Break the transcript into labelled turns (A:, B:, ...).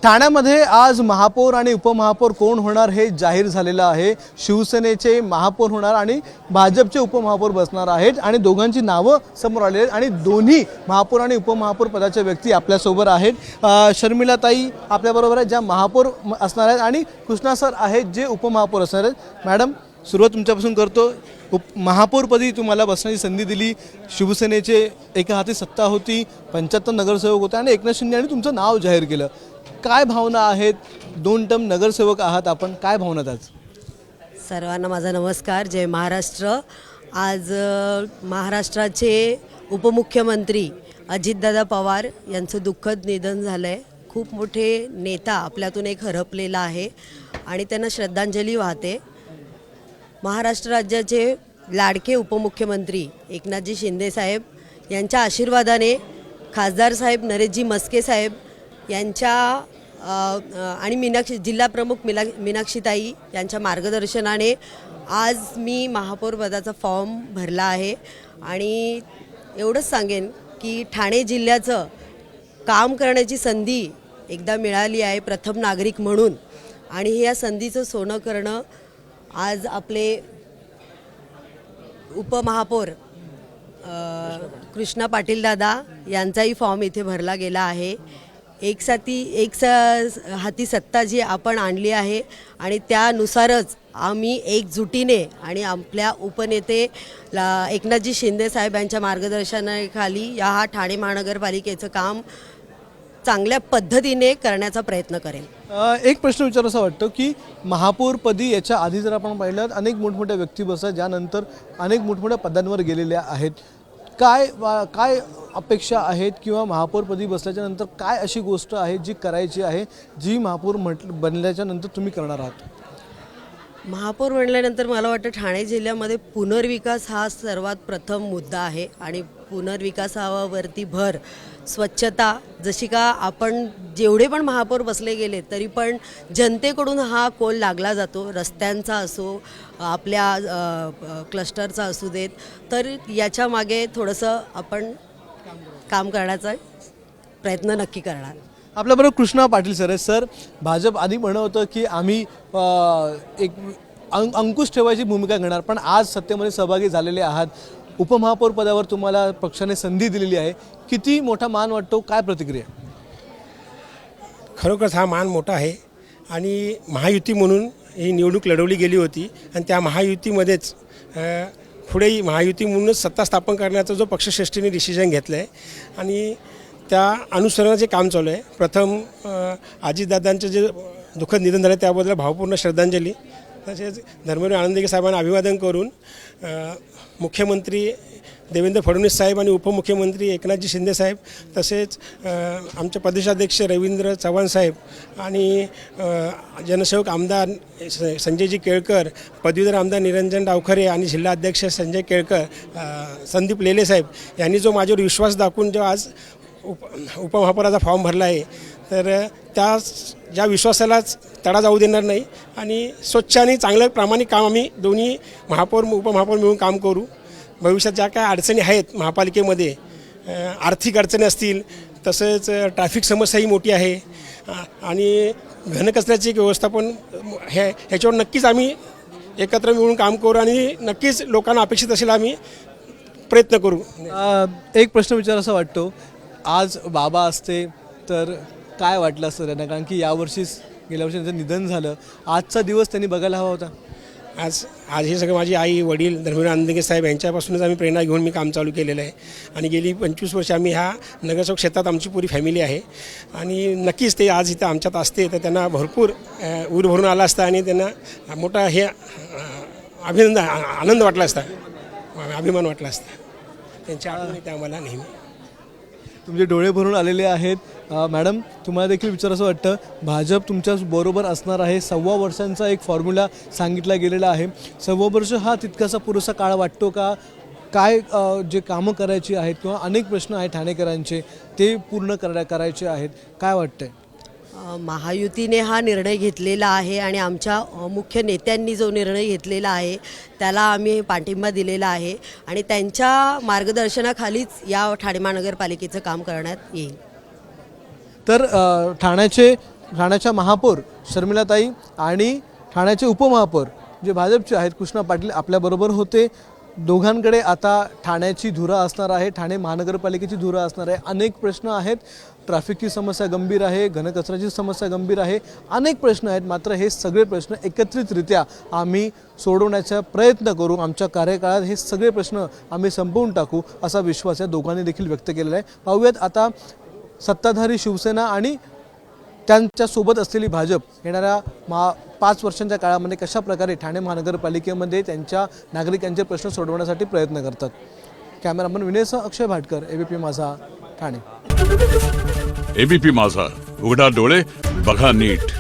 A: ठाण्यामध्ये आज महापौर आणि उपमहापौर कोण होणार हे जाहीर झालेलं आहे। शिवसेनेचे महापौर होणार आणि भाजपचे उपमहापौर बसणार आहेत आणि दोघांची नावं समोर आली आहेत आणि दोन्ही महापौर आणि उपमहापौर पदाच्या व्यक्ती आपल्यासोबत आहेत। शर्मिलाताई आपल्याबरोबर आहेत ज्या महापौर असणार आहेत आणि कृष्णा सर आहेत जे उपमहापौर असणार आहेत। मॅडम, सुरुवात तुमच्यापासून करतो। महापौरपदी तुम्हाला बसण्याची संधी दिली, शिवसेनेचे एका हाती सत्ता होती, 75 नगरसेवक होते आणि एकनाथ शिंदे यांनी तुमचं नाव जाहीर केलं। काय भावना आहेत? 2 टर्म नगरसेवक आहात आपण, काय भावना आज?
B: सर्वांना माझा नमस्कार, जय महाराष्ट्र। आज महाराष्ट्राचे उपमुख्यमंत्री अजितदादा पवार यांचं दुःखद निधन झालं आहे। खूप मोठे नेता आपल्यातून एक हरपलेला आहे आणि त्यांना श्रद्धांजली वाहते। महाराष्ट्र राज्याचे लाडके उपमुख्यमंत्री एकनाथजी शिंदे साहेब यांच्या आशीर्वादाने खासदार साहेब नरेशजी मस्के साहेब यांच्या आणि जिल्हा प्रमुख मीनाक्षीताई यांच्या मार्गदर्शनाने आज मी महापौर पदाचा फॉर्म भरला आहे आणि एवढंच सांगेन की ठाणे जिल्ह्याचं काम करण्याची संधी एकदा मिळाली आहे प्रथम नागरिक म्हणून आणि या संधीचं सोनं करणं आज आपले उपमहापौर कृष्णा पाटील दादा यांचाही फॉर्म इथे भरला गेला आहे। एक हाती सत्ता जी आपण आणली आहे आणि त्यानुसारच आम्ही एकजुटीने आणि आपल्या उपनेते एकनाथजी शिंदे साहेब यांच्या मार्गदर्शनाखाली या ठाणे महानगरपालिकेचं काम चांगल्या पद्धतीने करण्याचा प्रयत्न करेल।
A: एक प्रश्न विचारायचा वाटतो की महापौरपदी याच्या आधी जर आपण पाहिलं अनेक मोठमोठ्या व्यक्ती बसतात ज्यानंतर अनेक मोठमोठ्या पदांवर गेलेल्या आहेत। काय अपेक्षा आहेत किंवा महापौरपदी बसल्याच्या नंतर काय अशी गोष्ट आहे जी करायची आहे जी महापौर बनल्याच्या नंतर तुम्ही करणार आहात?
B: महापौर बनल्यानंतर मला वाटतं ठाणे जिल्ह्यामध्ये पुनर्विकास हा सर्वात प्रथम मुद्दा आहे आणि पुनर्विकासावरती भर, स्वच्छता, जशी का आपण जेवढे पण महापौर बसले गेले तरी पण जनतेकडून हा कौल लागला जातो, रस्त्यांचा असो आपल्या क्लस्टरचा असू देत, तर याच्या मागे थोडंसं आपण काम करण्याचा प्रयत्न नक्की करणार।
A: आपल्याबरोबर कृष्णा पाटील सर आहेत। सर, भाजप आधी म्हणत होतं की आम्ही एक अंकुश ठेवायची भूमिका घेणार, पण आज सत्तेमध्ये सहभागी झालेले आहात, उपमहापौर पदावर तुम्हाला पक्षाने संधी दिलेली आहे, किती मोठा मान वाटतो, काय प्रतिक्रिया?
C: खरोखरच हा मान मोठा आहे आणि महायुती म्हणून ही निवडणूक लढवली गेली होती आणि त्या महायुतीमध्येच पुढेही महायुती म्हणूनच सत्ता स्थापन करण्याचा जो पक्षश्रेष्ठीने डिसिजन घेतलं आहे आणि त्या अनुसरणाचे काम चालू आहे। प्रथम अजितदादांचं जे दुःखद निधन झालं त्याबद्दल भावपूर्ण श्रद्धांजली, तसेच धर्मवीर आनंदगे साहेबांना अभिवादन करून मुख्यमंत्री देवेंद्र फडणवीस साहेब आणि उपमुख्यमंत्री एकनाथजी शिंदे साहेब, तसेच आमचे प्रदेशाध्यक्ष रवींद्र चव्हाण साहेब आणि जनसेवक आमदार संजयजी केळकर, पदवीधर आमदार निरंजन डावखरे आणि जिल्हा अध्यक्ष संजय केळकर, संदीप लेले साहेब यांनी जो माझ्यावर विश्वास दाखवून जो आज उपमहापौराचा फॉर्म भरला आहे, तर त्या ज्या विश्वासालाच तडा जाऊ देणार नाही आणि स्वच्छ आणि चांगलं प्रामाणिक काम आम्ही दोन्ही महापौर उपमहापौर मिळून काम करू। भविष्यात ज्या काय अडचणी आहेत महापालिकेमध्ये, आर्थिक अडचणी असतील, तसेच ट्रॅफिक समस्याही मोठी आहे आणि घनकचऱ्याचे व्यवस्थापन ह्याच्यावर नक्कीच आम्ही एकत्र मिळून काम करू आणि नक्कीच लोकांना अपेक्षित असेल आम्ही प्रयत्न करू।
A: एक प्रश्न विचारायचा वाटतो, आज बाबा असते तर काय वाटलं असतं त्यांना, कारण की गेल्या वर्षी त्यांचं निधन झालं, आजचा दिवस त्यांनी बघायला हवा होता।
C: आज हे सगळं माझी आई वडील धर्मवीर आनंदगे साहेब यांच्यापासूनच आम्ही प्रेरणा घेऊन मी काम चालू केलेलं आहे आणि गेली 25 वर्ष आम्ही ह्या नगरसेवक क्षेत्रात आमची पुरी फॅमिली आहे आणि नक्कीच ते आज इथं आमच्यात असते तर त्यांना भरपूर ऊर भरून आला असता आणि त्यांना मोठा हे आनंद वाटला असता, अभिमान वाटला असता। त्यांच्या आठवणी त्या आम्हाला नेहमी।
A: तुमचे डोळे भरून आलेले आहेत। मॅडम, तुम्हाला देखील विचारायचं वाटतं, भाजप तुमच्या बरोबर असणार आहे, 1.25 वर्षांचा एक फॉर्म्युला सांगितला गेलेला आहे, 1.25 वर्ष हा तितकासा पुरेसा काळ वाटतो का? काय जे कामं करायची आहेत किंवा अनेक प्रश्न आहेत ठाणेकरांचे ते पूर्ण करायचे आहेत, काय वाटतंय?
B: महायुतीने हा निर्णय घेतलेला आहे आणि आमच्या मुख्य नेत्यांनी जो निर्णय घेतलेला आहे त्याला आम्ही पाठिंबा दिलेला आहे आणि त्यांच्या मार्गदर्शनाखालीच या ठाणे महानगरपालिकेचं काम करण्यात येईल।
A: तर ठाण्याचे ठाण्याच्या महापौर शर्मिलाताई आणि ठाण्याचे उपमहापौर जे भाजपचे आहेत कृष्णा पाटील आपल्याबरोबर होते. दोघांकडे आता ठाण्याची धुरा असणार आहे, ठाणे महानगरपालिकेची धुरा असणार आहे. अनेक प्रश्न आहेत, ट्रॅफिकची समस्या गंभीर आहे, घनकचऱ्याची समस्या गंभीर आहे, अनेक प्रश्न आहेत. मात्र हे सगळे प्रश्न एकत्रितरित्या आम्ही सोडवण्याचा प्रयत्न करू. आमच्या कार्यकाळात हे सगळे प्रश्न आम्ही संपवून टाकू असा विश्वास या दोघांनी देखील व्यक्त केलेला आहे. पाहूयात आता सत्ताधारी शिवसेना आणि त्यांच्यासोबत असलेली भाजप येणाऱ्या 5 वर्षांच्या काळामध्ये कशा प्रकारे ठाणे महानगरपालिकेमध्ये त्यांच्या नागरिकांचे प्रश्न सोडवण्यासाठी प्रयत्न करतात. कॅमेरामन विनयसह अक्षय भाटकर, एबीपी माझा, ठाणे.
D: एबीपी माझा, उघडा डोळे बघा नीट.